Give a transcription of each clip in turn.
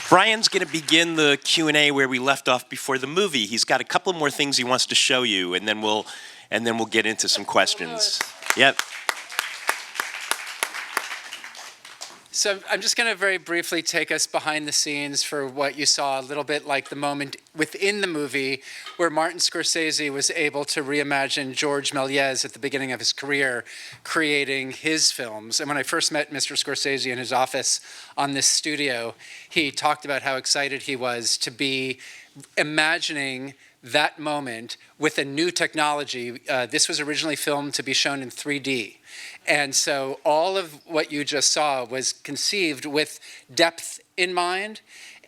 Brian's going to begin the Q&A where we left off before the movie. He's got a couple more things he wants to show you, and then we'll get into some questions. Yep. So I'm just going to very briefly take us behind the scenes for what you saw, a little bit like the moment within the movie where Martin Scorsese was able to reimagine George Méliès at the beginning of his career, creating his films. And when I first met Mr. Scorsese in his office on this studio, he talked about how excited he was to be imagining that moment with a new technology. This was originally filmed to be shown in 3D. And so all of what you just saw was conceived with depth in mind.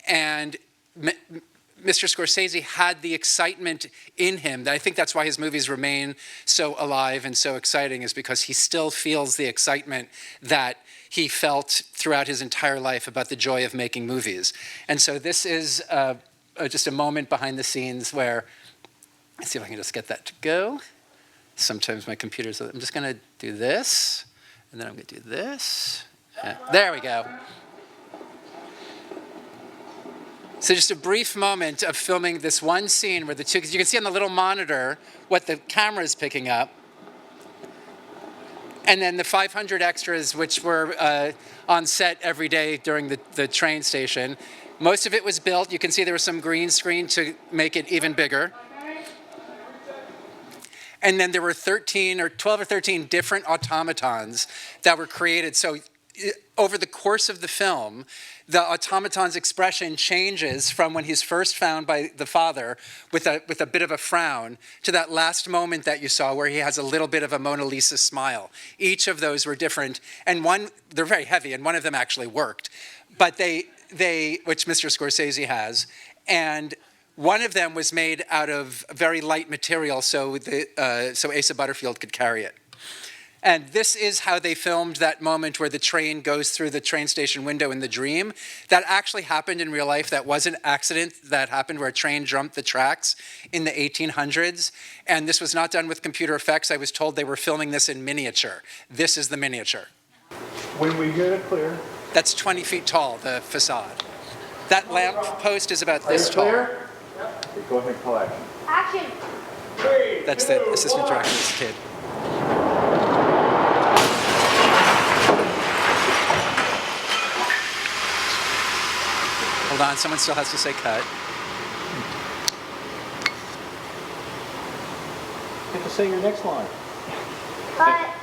And Mr. Scorsese had the excitement in him. I think that's why his movies remain so alive and so exciting, is because he still feels the excitement that he felt throughout his entire life about the joy of making movies. And so this is just a moment behind the scenes where, let's see if I can just get that to go. Sometimes my computer's, I'm just going to do this, and then I'm going to do this. There we go. So just a brief moment of filming this one scene where the two, because you can see on the little monitor what the camera is picking up. And then the 500 extras, which were on set every day during the train station. Most of it was built. You can see there was some green screen to make it even bigger. And then there were 12 or 13 different automatons that were created. So over the course of the film, the automaton's expression changes from when he's first found by the father with a bit of a frown to that last moment that you saw where he has a little bit of a Mona Lisa smile. Each of those were different. And they're very heavy, and one of them actually worked. But which Mr. Scorsese has, and one of them was made out of very light material so Asa Butterfield could carry it. And this is how they filmed that moment where the train goes through the train station window in the dream. That actually happened in real life. That was an accident that happened where a train jumped the tracks in the 1800s. And this was not done with computer effects. I was told they were filming this in miniature. This is the miniature. When we get it clear. That's 20 feet tall, the facade. That lamp post is about this tall. Clear? Go ahead and call action. Action! That's the assistant director's kid. Hold on, someone still has to say cut. You have to say your next line. Cut!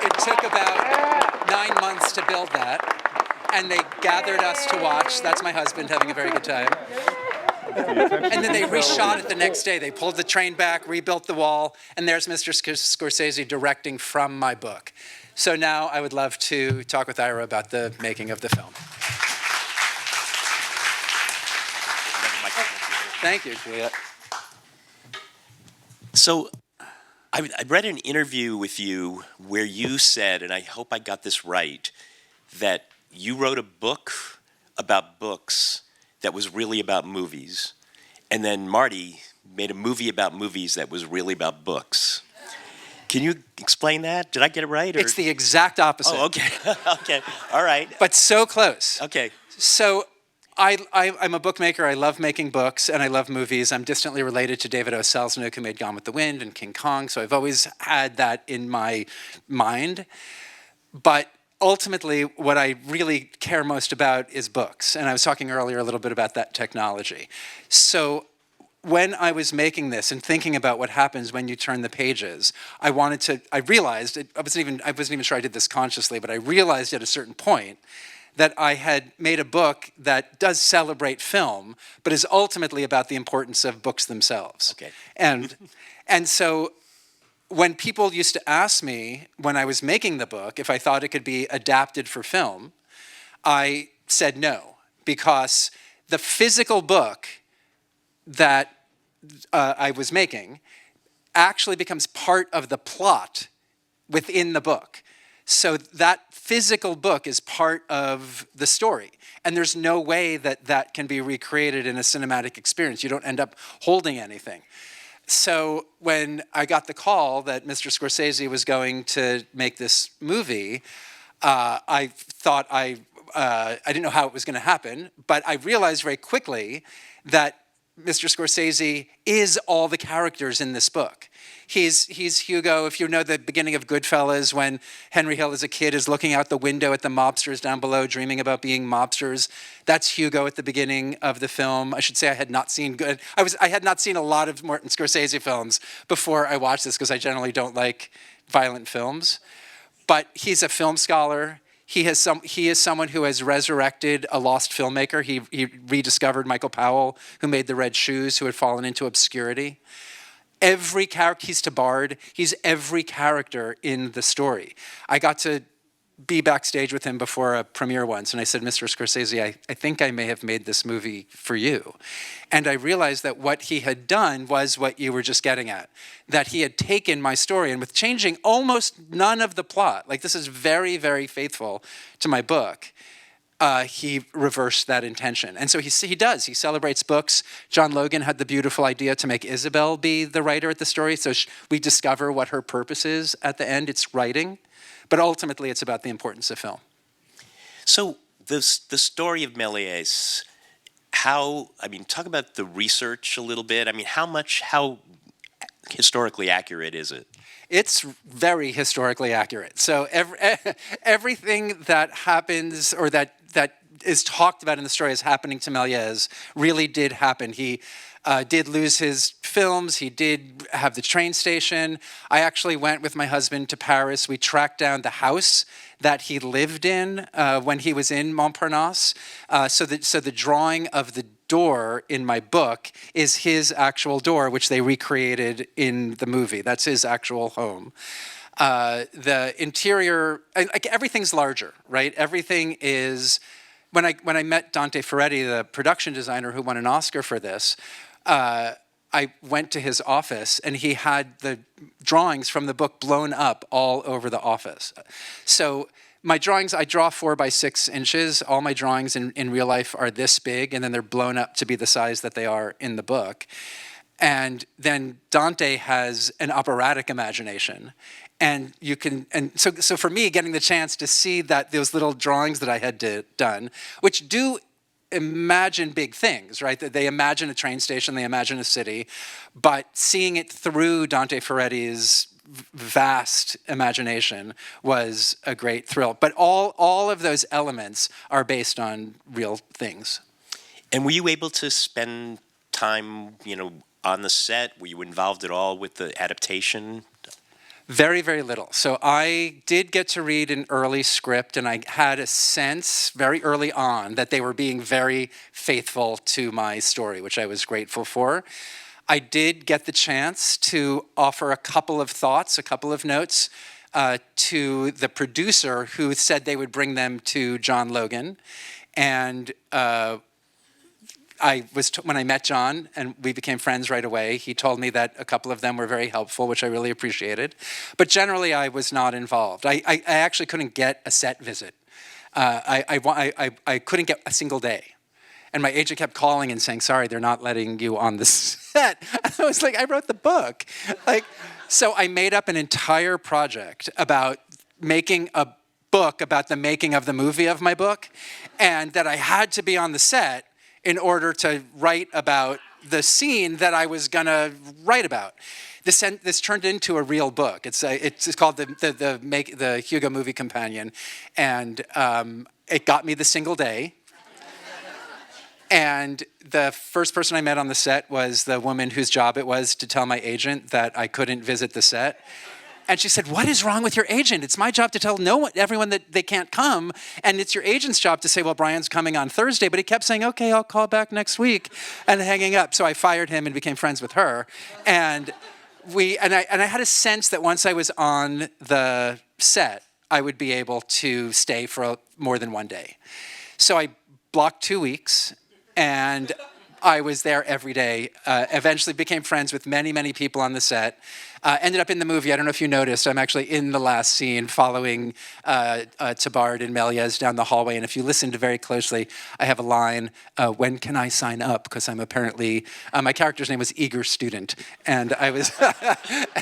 It took about 9 months to build that. And they gathered us to watch. That's my husband having a very good time. And then they reshot it the next day. They pulled the train back, rebuilt the wall, and there's Mr. Scorsese directing from my book. So now I would love to talk with Ira about the making of the film. Thank you, Juliet. So I read an interview with you where you said, and I hope I got this right, that you wrote a book about books that was really about movies, and then Marty made a movie about movies that was really about books. Can you explain that? Did I get it right? Or? It's the exact opposite. Oh, okay. Okay. All right. But so close. Okay. So I'm a bookmaker. I love making books, and I love movies. I'm distantly related to David O. Selznick, who made Gone with the Wind and King Kong, so I've always had that in my mind. But ultimately, what I really care most about is books. And I was talking earlier a little bit about that technology. So when I was making this and thinking about what happens when you turn the pages, I realized, I wasn't even sure I did this consciously, but I realized at a certain point that I had made a book that does celebrate film, but is ultimately about the importance of books themselves. Okay. And so when people used to ask me when I was making the book if I thought it could be adapted for film, I said no, because the physical book that I was making actually becomes part of the plot within the book. So that physical book is part of the story. And there's no way that that can be recreated in a cinematic experience. You don't end up holding anything. So when I got the call that Mr. Scorsese was going to make this movie, I thought I didn't know how it was going to happen, but I realized very quickly that Mr. Scorsese is all the characters in this book. He's Hugo. If you know the beginning of Goodfellas, when Henry Hill as a kid is looking out the window at the mobsters down below, dreaming about being mobsters, that's Hugo at the beginning of the film. I should say I had not seen a lot of Martin Scorsese films before I watched this, because I generally don't like violent films. But he's a film scholar. He is someone who has resurrected a lost filmmaker. He rediscovered Michael Powell, who made The Red Shoes, who had fallen into obscurity. Every character, he's Tabard, he's every character in the story. I got to be backstage with him before a premiere once, and I said, Mr. Scorsese, I think I may have made this movie for you. And I realized that what he had done was what you were just getting at, that he had taken my story, and with changing almost none of the plot, like this is very, very faithful to my book, he reversed that intention. And so he does. He celebrates books. John Logan had the beautiful idea to make Isabel be the writer at the story, so we discover what her purpose is at the end. It's writing. But ultimately, it's about the importance of film. So the story of Méliès, talk about the research a little bit. I mean, how historically accurate is it? It's very historically accurate. So everything that happens or that is talked about in the story as happening to Méliès really did happen. He did lose his films. He did have the train station. I actually went with my husband to Paris. We tracked down the house that he lived in when he was in Montparnasse. So the drawing of the door in my book is his actual door, which they recreated in the movie. That's his actual home. The interior, like everything's larger, right? Everything is. When I met Dante Ferretti, the production designer who won an Oscar for this, I went to his office and he had the drawings from the book blown up all over the office. So my drawings, I draw 4 by 6 inches. All my drawings in real life are this big, and then they're blown up to be the size that they are in the book. And then Dante has an operatic imagination. And so for me, getting the chance to see that those little drawings that I had done, which do imagine big things, right? They imagine a train station, they imagine a city, but seeing it through Dante Ferretti's vast imagination was a great thrill. But all of those elements are based on real things. And were you able to spend time, on the set? Were you involved at all with the adaptation? Very, very little. So I did get to read an early script, and I had a sense very early on that they were being very faithful to my story, which I was grateful for. I did get the chance to offer a couple of thoughts, a couple of notes to the producer, who said they would bring them to John Logan. And when I met John and we became friends right away, he told me that a couple of them were very helpful, which I really appreciated. But generally, I was not involved. I actually couldn't get a set visit. I couldn't get a single day. And my agent kept calling and saying, sorry, they're not letting you on the set. And I was like, I wrote the book. So I made up an entire project about making a book about the making of the movie of my book, and that I had to be on the set in order to write about the scene that I was gonna write about. This turned into a real book. It's called the Hugo Movie Companion, and it got me the single day. And the first person I met on the set was the woman whose job it was to tell my agent that I couldn't visit the set. And she said, what is wrong with your agent? It's my job to tell everyone that they can't come. And it's your agent's job to say, well, Brian's coming on Thursday. But he kept saying, okay, I'll call back next week, and hanging up. So I fired him and became friends with her. And I had a sense that once I was on the set, I would be able to stay for more than one day. So I blocked 2 weeks and I was there every day. Eventually became friends with many, many people on the set. Ended up in the movie. I don't know if you noticed, I'm actually in the last scene following Tabard and Méliès down the hallway. And if you listened very closely, I have a line, when can I sign up? Because I'm apparently, my character's name was Eager Student. And I was,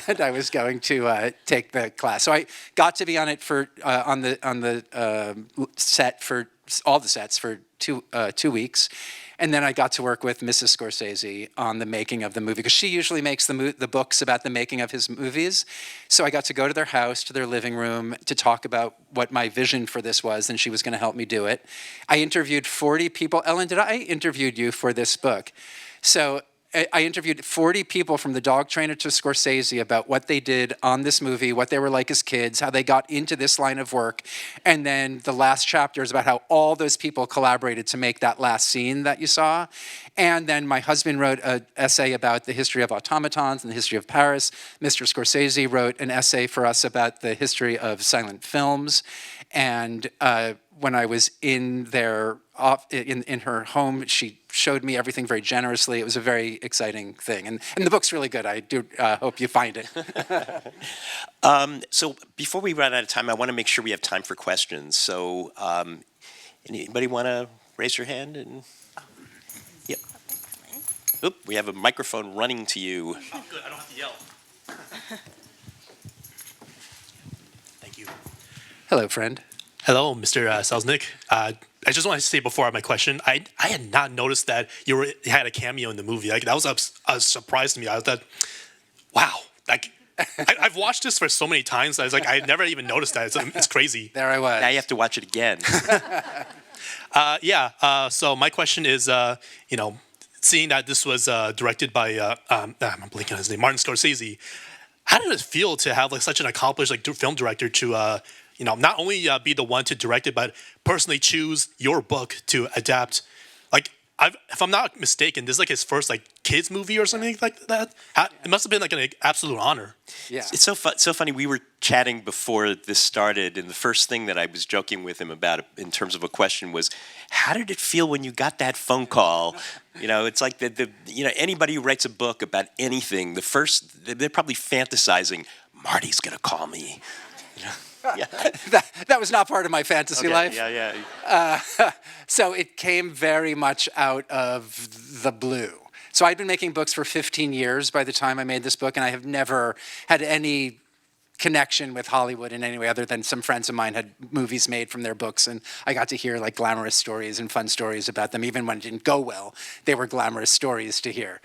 and I was going to take the class. So I got to be on it for, on the set for, all the sets for 2 weeks. And then I got to work with Mrs. Scorsese on the making of the movie, because she usually makes the books about the making of his movies. So I got to go to their house, to their living room, to talk about what my vision for this was, and she was going to help me do it. I interviewed 40 people. Ellen, I interviewed you for this book. So I interviewed 40 people from the dog trainer to Scorsese about what they did on this movie, what they were like as kids, how they got into this line of work. And then the last chapter is about how all those people collaborated to make that last scene that you saw. And then my husband wrote an essay about the history of automatons and the history of Paris. Mr. Scorsese wrote an essay for us about the history of silent films. And when I was in their in her home, she showed me everything very generously. It was a very exciting thing, and the book's really good. I do hope you find it. So before we run out of time, I want to make sure we have time for questions. So anybody want to raise your hand? And yep. Oop, we have a microphone running to you. Oh, good. I don't have to yell. Thank you. Hello, friend. Hello, Mr. Selznick. I just wanted to say before my question, I had not noticed that you had a cameo in the movie. Like, that was a surprise to me. I thought, wow. Like, I've watched this for so many times. I was like, I had never even noticed that. It's crazy. There I was. Now you have to watch it again. So my question is, seeing that this was directed by, I'm blanking on his name, Martin Scorsese, how did it feel to have like such an accomplished film director to not only be the one to direct it, but personally choose your book to adapt? Like, if I'm not mistaken, this is like his first like kids movie or something like that. It must have been like an absolute honor. Yeah. It's so funny. We were chatting before this started, and the first thing that I was joking with him about in terms of a question was, how did it feel when you got that phone call? It's like anybody who writes a book about anything, they're probably fantasizing, Marty's going to call me. Yeah. that was not part of my fantasy life. Yeah. So it came very much out of the blue. So I'd been making books for 15 years by the time I made this book, and I have never had any connection with Hollywood in any way other than some friends of mine had movies made from their books, and I got to hear like glamorous stories and fun stories about them. Even when it didn't go well, they were glamorous stories to hear.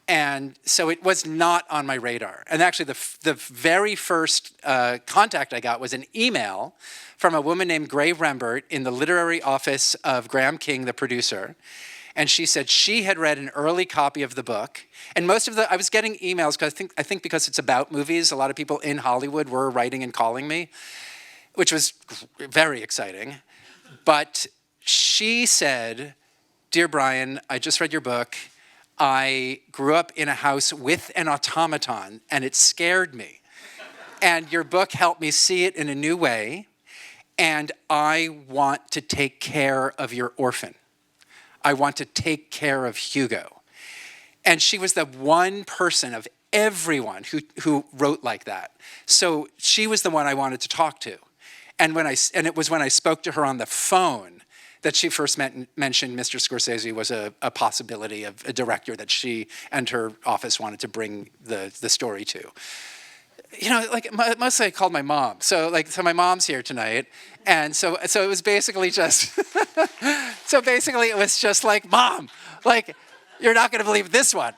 And so it was not on my radar. And actually, the very first contact I got was an email from a woman named Gray Rembert in the literary office of Graham King, the producer. And she said she had read an early copy of the book. And I was getting emails because I think because it's about movies, a lot of people in Hollywood were writing and calling me, which was very exciting. But she said, "Dear Brian, I just read your book. I grew up in a house with an automaton, and it scared me. And your book helped me see it in a new way, and I want to take care of your orphan. I want to take care of Hugo." And she was the one person of everyone who wrote like that. So she was the one I wanted to talk to. And it was when I spoke to her on the phone that she first mentioned Mr. Scorsese was a possibility of a director that she and her office wanted to bring the story to. Mostly I called my mom. So my mom's here tonight. And so it was basically just, it was just like, Mom, you're not going to believe this one.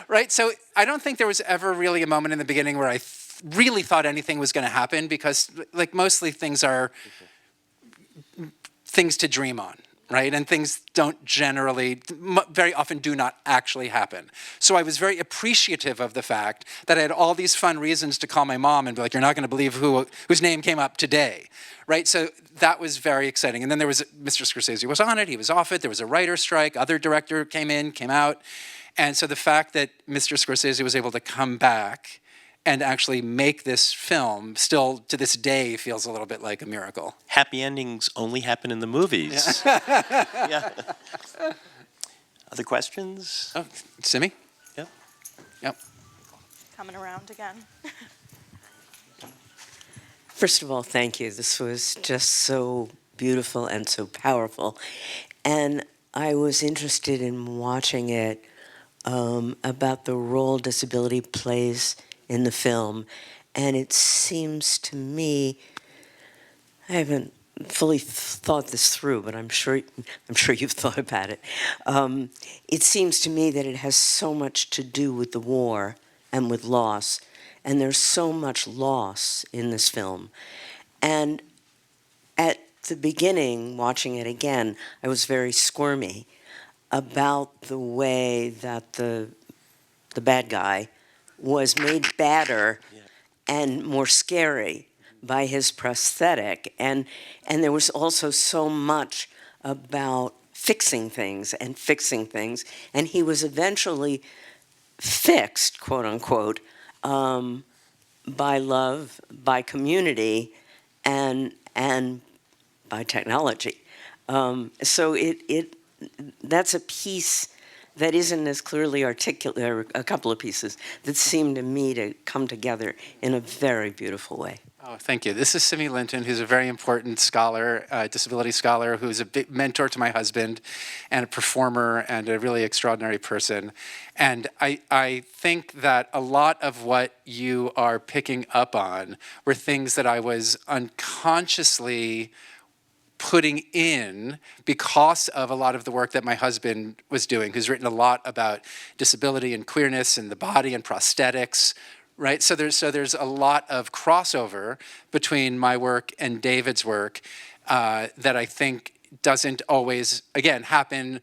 Right? So I don't think there was ever really a moment in the beginning where I really thought anything was going to happen, because mostly things are things to dream on, right? And things don't generally, very often do not actually happen. So I was very appreciative of the fact that I had all these fun reasons to call my mom and be like, "You're not going to believe whose name came up today," right? So that was very exciting. And then there was, Mr. Scorsese was on it, he was off it, there was a writer's strike, other director came out. And so the fact that Mr. Scorsese was able to come back and actually make this film still to this day feels a little bit like a miracle. Happy endings only happen in the movies. Yeah. Other questions? Oh, Simi? Yep. Yep. Coming around again. First of all, thank you. This was just so beautiful and so powerful. And I was interested in watching it about the role disability plays in the film. And it seems to me, I haven't fully thought this through, but I'm sure you've thought about it. It seems to me that it has so much to do with the war and with loss, and there's so much loss in this film. And at the beginning, watching it again, I was very squirmy about the way that the bad guy was made badder and more scary by his prosthetic. And there was also so much about fixing things, and he was eventually fixed, quote unquote, by love, by community, and by technology. So that's a piece that isn't as clearly articulate. There are a couple of pieces that seem to me to come together in a very beautiful way. Oh, thank you. This is Simi Linton, who's a very important scholar, disability scholar, who's a big mentor to my husband and a performer and a really extraordinary person. And I think that a lot of what you are picking up on were things that I was unconsciously putting in because of a lot of the work that my husband was doing, who's written a lot about disability and queerness and the body and prosthetics, right? So there's a lot of crossover between my work and David's work that I think doesn't always, again, happen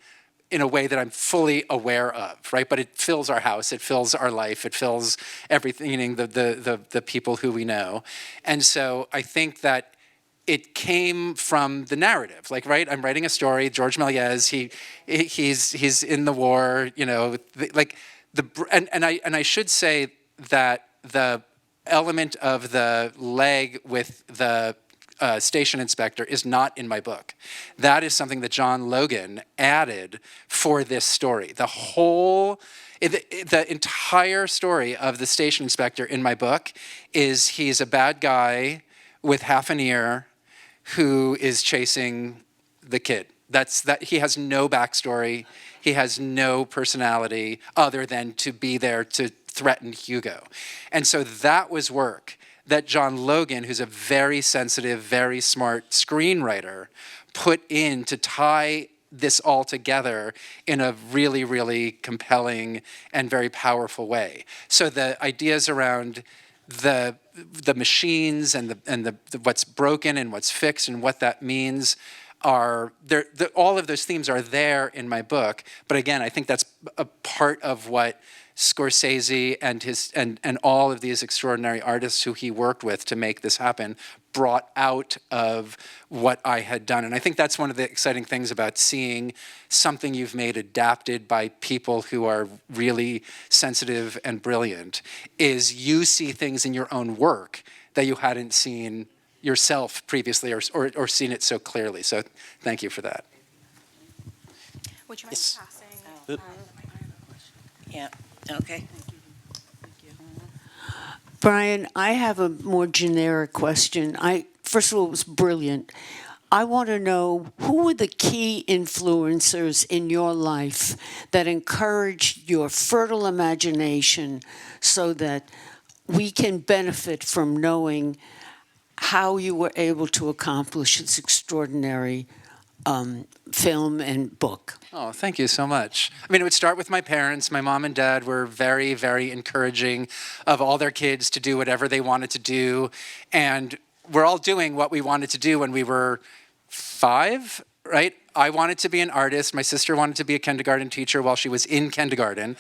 in a way that I'm fully aware of, right? But it fills our house, it fills our life, it fills everything, meaning the people who we know. And so I think that it came from the narrative, like, right? I'm writing a story. George Méliès, he's in the war, you know, and I should say that the element of the leg with the station inspector is not in my book. That is something that John Logan added for this story. The entire story of the station inspector in my book is he's a bad guy with half an ear who is chasing the kid. That he has no backstory. He has no personality other than to be there to threaten Hugo. And so that was work that John Logan, who's a very sensitive, very smart screenwriter, put in to tie this all together in a really, really compelling and very powerful way. So the ideas around the machines and the what's broken and what's fixed and what that means are there. All of those themes are there in my book. But again, I think that's a part of what Scorsese and his and all of these extraordinary artists who he worked with to make this happen brought out of what I had done. And I think that's one of the exciting things about seeing something you've made adapted by people who are really sensitive and brilliant, is you see things in your own work that you hadn't seen yourself previously or seen it so clearly. So thank you for that. Would you mind Yes. passing? Yeah, okay. Brian, I have a more generic question. First of all, it was brilliant. I want to know, who were the key influencers in your life that encouraged your fertile imagination so that we can benefit from knowing how you were able to accomplish this extraordinary film and book? Oh, thank you so much. I mean, it would start with my parents. My mom and dad were very, very encouraging of all their kids to do whatever they wanted to do. And we're all doing what we wanted to do when we were 5, right? I wanted to be an artist. My sister wanted to be a kindergarten teacher while she was in kindergarten.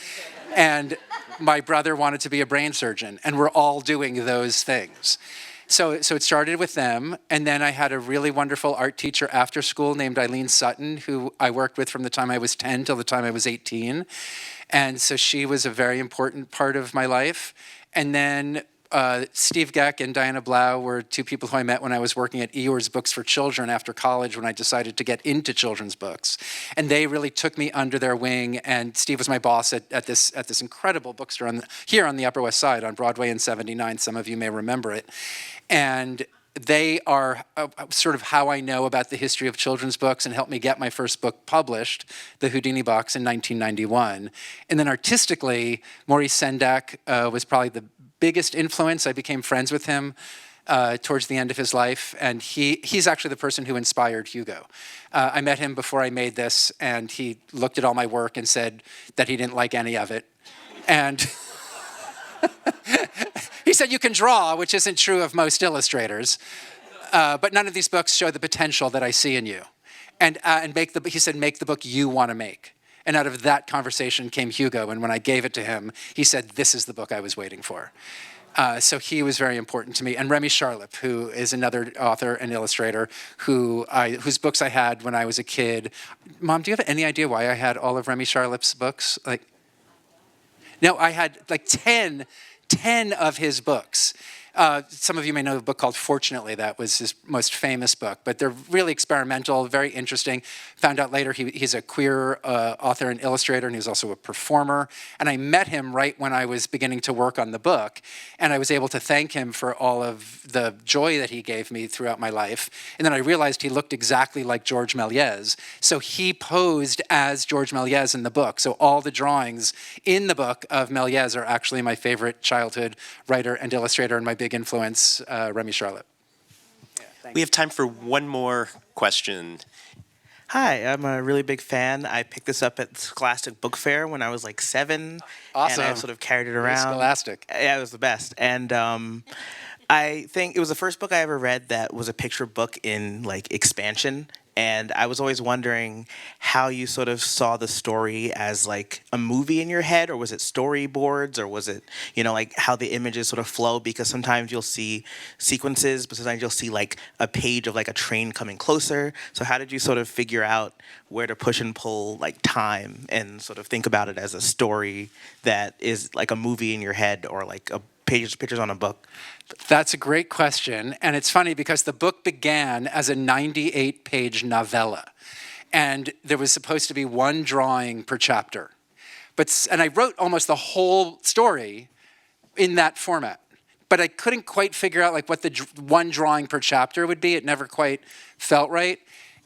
And my brother wanted to be a brain surgeon. And we're all doing those things. So it started with them, and then I had a really wonderful art teacher after school named Eileen Sutton, who I worked with from the time I was 10 till the time I was 18. And so she was a very important part of my life. And then Steve Geck and Diana Blau were two people who I met when I was working at Eeyores Books for Children after college when I decided to get into children's books. And they really took me under their wing, and Steve was my boss at this incredible bookstore here on the Upper West Side on Broadway and 79. Some of you may remember it. And they are sort of how I know about the history of children's books and helped me get my first book published, The Houdini Box, in 1991. And then artistically, Maurice Sendak was probably the biggest influence. I became friends with him towards the end of his life, and he's actually the person who inspired Hugo. I met him before I made this, and he looked at all my work and said that he didn't like any of it. And he said, you can draw, which isn't true of most illustrators, but none of these books show the potential that I see in you. And he said, make the book you want to make. And out of that conversation came Hugo, and when I gave it to him, he said, this is the book I was waiting for. So he was very important to me. And Remy Charlip, who is another author and illustrator whose books I had when I was a kid. Mom, do you have any idea why I had all of Remy Charlip's books? No, I had 10 of his books. Some of you may know a book called Fortunately. That was his most famous book. But they're really experimental, very interesting. Found out later he's a queer author and illustrator, and he was also a performer. And I met him right when I was beginning to work on the book. And I was able to thank him for all of the joy that he gave me throughout my life. And then I realized he looked exactly like George Méliès. So he posed as George Méliès in the book. So all the drawings in the book of Méliès are actually my favorite childhood writer and illustrator, and my big influence, Remy Charlip. We have time for one more question. Hi, I'm a really big fan. I picked this up at Scholastic Book Fair when I was 7. Awesome. And I sort of carried it around. Scholastic. Yeah, it was the best. And I think it was the first book I ever read that was a picture book in expansion. And I was always wondering how you sort of saw the story as a movie in your head, or was it storyboards, or was it, how the images sort of flow? Because sometimes you'll see sequences, but sometimes you'll see a page of a train coming closer. So how did you sort of figure out where to push and pull time and sort of think about it as a story that is a movie in your head, or a pictures on a book? That's a great question. And it's funny because the book began as a 98-page novella. And there was supposed to be one drawing per chapter. And I wrote almost the whole story in that format. But I couldn't quite figure out what the one drawing per chapter would be. It never quite felt right.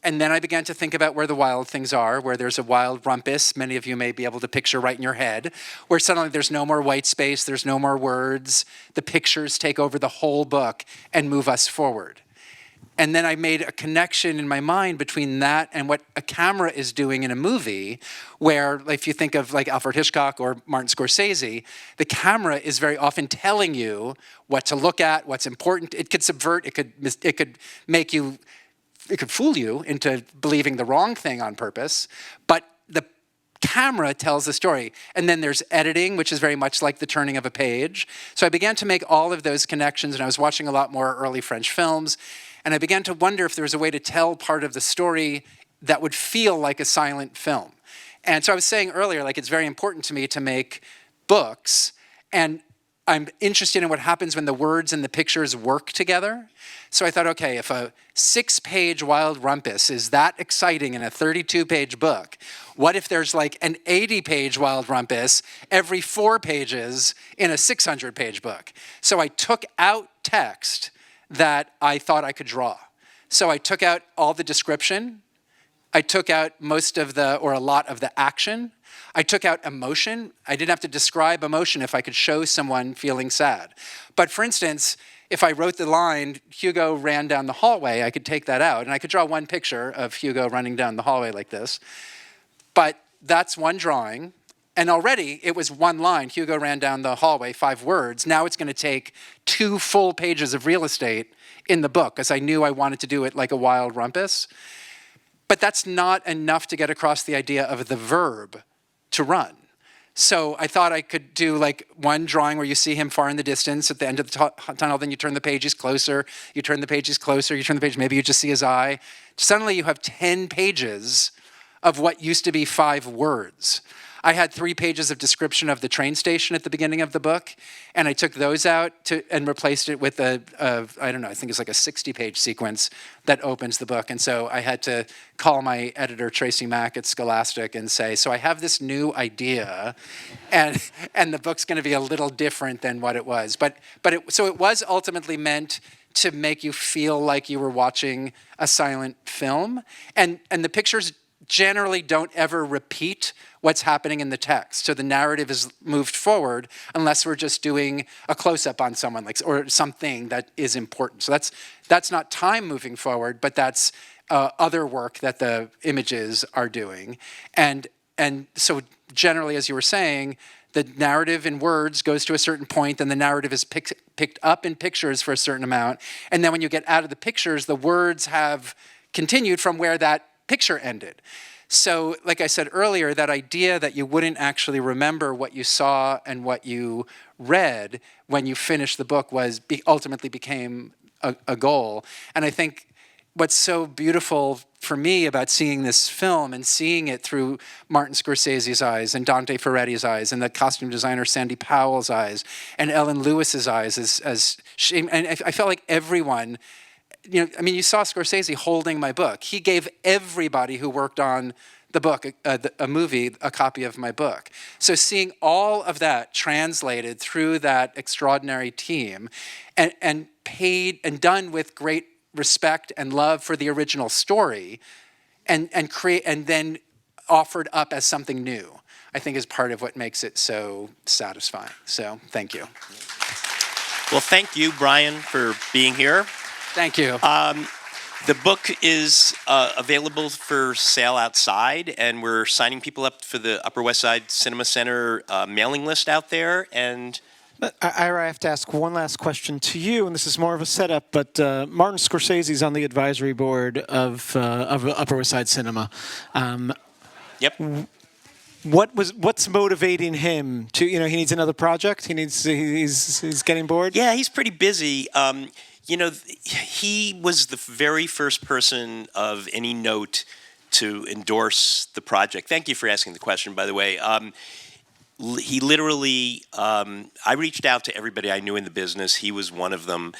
And then I began to think about where the wild things are, where there's a wild rumpus, many of you may be able to picture right in your head, where suddenly there's no more white space, there's no more words, the pictures take over the whole book and move us forward. And then I made a connection in my mind between that and what a camera is doing in a movie, where if you think of Alfred Hitchcock or Martin Scorsese, the camera is very often telling you what to look at, what's important. It could subvert, it could make you, it could fool you into believing the wrong thing on purpose, but the camera tells the story. And then there's editing, which is very much like the turning of a page. So I began to make all of those connections, and I was watching a lot more early French films, and I began to wonder if there was a way to tell part of the story that would feel like a silent film. And so I was saying earlier, it's very important to me to make books, and I'm interested in what happens when the words and the pictures work together. So I thought, okay, if a 6-page Wild Rumpus is that exciting in a 32-page book, what if there's an 80-page Wild Rumpus every 4 pages in a 600-page book? So I took out text that I thought I could draw. So I took out all the description. I took out most of or a lot of the action. I took out emotion. I didn't have to describe emotion if I could show someone feeling sad. But for instance, if I wrote the line, Hugo ran down the hallway, I could take that out. And I could draw one picture of Hugo running down the hallway like this. But that's one drawing. And already it was one line, Hugo ran down the hallway, 5 words. Now it's going to take 2 full pages of real estate in the book, because I knew I wanted to do it like a Wild Rumpus. But that's not enough to get across the idea of the verb to run. So I thought I could do one drawing where you see him far in the distance at the end of the tunnel, then you turn the page, he's closer, you turn the page, he's closer, you turn the page, maybe you just see his eye. Suddenly you have 10 pages of what used to be 5 words. I had 3 pages of description of the train station at the beginning of the book, and I took those out and replaced it with I don't know, I think it's like a 60-page sequence that opens the book. And so I had to call my editor, Tracy Mack at Scholastic, and say, so I have this new idea, and the book's going to be a little different than what it was. So it was ultimately meant to make you feel like you were watching a silent film. And the pictures generally don't ever repeat what's happening in the text. So the narrative is moved forward unless we're just doing a close-up on someone, like, or something that is important. So that's not time moving forward, but that's other work that the images are doing. And so generally, as you were saying, the narrative in words goes to a certain point, and the narrative is picked up in pictures for a certain amount. And then when you get out of the pictures, the words have continued from where that picture ended. So, like I said earlier, that idea that you wouldn't actually remember what you saw and what you read when you finished the book ultimately became a goal. And I think what's so beautiful for me about seeing this film and seeing it through Martin Scorsese's eyes and Dante Ferretti's eyes and the costume designer Sandy Powell's eyes and Ellen Lewis's eyes and I felt like everyone, you saw Scorsese holding my book. He gave everybody who worked on the book, a movie, a copy of my book. So seeing all of that translated through that extraordinary team and paid and done with great respect and love for the original story and then offered up as something new, I think is part of what makes it so satisfying. So thank you. Well, thank you, Brian, for being here. Thank you. The book is available for sale outside, and we're signing people up for the Upper West Side Cinema Center mailing list out there. And Ira, I have to ask one last question to you, and this is more of a setup, but Martin Scorsese's on the advisory board of Upper West Side Cinema. Yep. What's motivating him to, he needs another project? He's getting bored? Yeah, he's pretty busy. He was the very first person of any note to endorse the project. Thank you for asking the question, by the way. He literally, I reached out to everybody I knew in the business. He was one of them.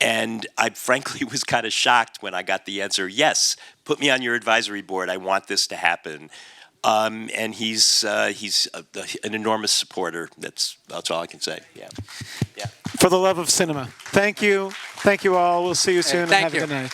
And I frankly was kind of shocked when I got the answer, yes, put me on your advisory board. I want this to happen. And he's an enormous supporter. That's all I can say. Yeah. For the love of cinema. Thank you. Thank you all. We'll see you soon. Thank and have you. a good night.